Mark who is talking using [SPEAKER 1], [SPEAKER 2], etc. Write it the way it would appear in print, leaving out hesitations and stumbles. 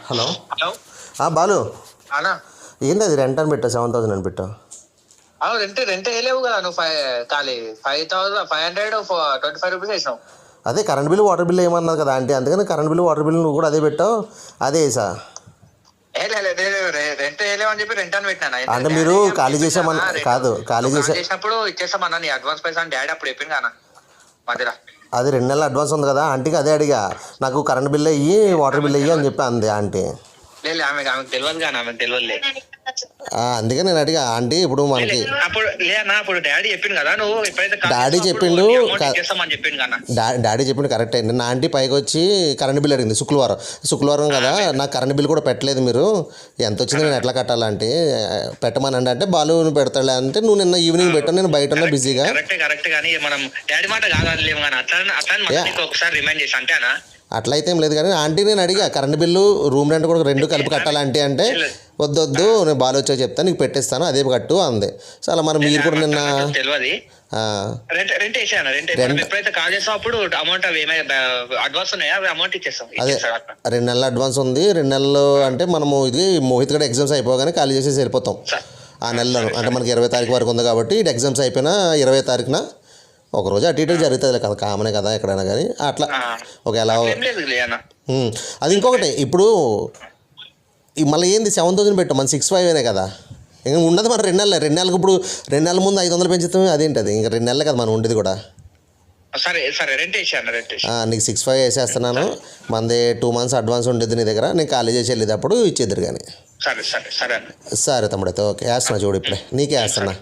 [SPEAKER 1] Hello
[SPEAKER 2] hello
[SPEAKER 1] Balu,
[SPEAKER 2] అన్నా.
[SPEAKER 1] ఏంది అది రెంట్ అని పెట్టా 7,000 అని పెట్టా?
[SPEAKER 2] రెంట్ వేయలేవు కదా నువ్వు. ఖాళీ 5,500 25 రూపీస్ వేసినావు.
[SPEAKER 1] అదే కరెంట్ బిల్ వాటర్ బిల్ ఏమన్నది కదా అంటే, అందుకని కరెంట్ బిల్ వాటర్ బిల్ నువ్వు కూడా అదే పెట్టావు, అదే వేసా.
[SPEAKER 2] రెంట్ వేయలేవు అని చెప్పి రెంట్ అని పెట్టినా.
[SPEAKER 1] అంటే మీరు ఖాళీ చేసామన్న కాదు, ఖాళీ
[SPEAKER 2] చేసినప్పుడు ఇచ్చేస్తామన్నా నీ అడ్వాన్స్ పైసా అని డాడీ అప్పుడు చెప్పింది కానా మధ్యలో.
[SPEAKER 1] అది 2 నెలల అడ్వాన్స్ ఉంది కదా ఆంటీకి, అదే అడిగా. నాకు కరెంట్ బిల్ అయ్యి వాటర్ బిల్ అయ్యి అని చెప్పి అంది ఆంటీ.
[SPEAKER 2] లేదు ఆమెకు తెలియదు కానీ ఆమెకు తెలియదులే.
[SPEAKER 1] అందుకే నేను అడిగా ఆంటీ ఇప్పుడు మనకి
[SPEAKER 2] అప్పుడు లేనా అప్పుడు డాడీ చెప్పింది కదా నువ్వు ఎప్పుడైతే
[SPEAKER 1] డాడీ చెప్పిండు
[SPEAKER 2] చెప్పిండు కదా.
[SPEAKER 1] డాడీ చెప్పిండు కరెక్ట్ అయింది. నా ఆంటీ పైకి వచ్చి కరెంట్ బిల్ అడిగింది శుక్రవారం కదా, నాకు కరెంట్ బిల్ కూడా పెట్టలేదు మీరు, ఎంత వచ్చింది నేను ఎట్లా కట్టాలంటే పెట్టమనండి అంటే బాలు పెడతాడులే అంటే, నువ్వు నిన్న ఈవినింగ్ పెట్టాను నేను బయట ఉన్నా బిజీగా.
[SPEAKER 2] కరెక్ట్ కానీ మనం డాడీ మాట కాదలేము కానీ అట్లా ఒకసారి రిమైండ్ చేసి అంటేనా.
[SPEAKER 1] అట్లయితే ఏం లేదు కానీ ఆంటీ నేను అడిగా కరెంట్ బిల్లు రూమ్ రెంట్ కూడా 2 కలిపి కట్టాలంటే అంటే వద్దు నేను బాలు వచ్చా చెప్తాను నీకు పెట్టేస్తాను అదే కట్టు అంది. చాలా మరి మీరు కూడా నిన్న అదే 2 నెలల అడ్వాన్స్ ఉంది. 2 నెలలు అంటే మనము ఇది మోహిత్ కూడా ఎగ్జామ్స్ అయిపోగానే ఖాళీ చేసేసి వెళ్ళిపోతాం ఆ నెలలో. అంటే మనకి 20 తారీఖు వరకు ఉంది కాబట్టి ఇటు ఎగ్జామ్స్ అయిపోయినా 20 తారీఖున ఒకరోజు అటు ఇటు జరుగుతుంది కదా, కామనే కదా ఎక్కడైనా కానీ అట్లా ఒక ఎలా. అది ఇంకొకటి ఇప్పుడు మళ్ళీ ఏంది 7,000 పెట్టాం మన 6,500 కదా, ఇంకా ఉండదు మన 2 నెలలు. 2 నెలలకు ఇప్పుడు 2 నెలల ముందు 500 పెంచుతాం, అదేంటి అది ఇంకా 2 నెలలు కదా మనం ఉండేది కూడా. నీకు 6,500 వేసేస్తున్నాను, మనది 2 మంత్స్ అడ్వాన్స్ ఉండేది నీ దగ్గర, నేను ఖాళీ చేసి వెళ్ళేటప్పుడు ఇచ్చేద్దరు కానీ. సరే తమ్ముడు అయితే ఓకే వేస్తున్నా చూడు ఇప్పుడే నీకే వేస్తున్నా.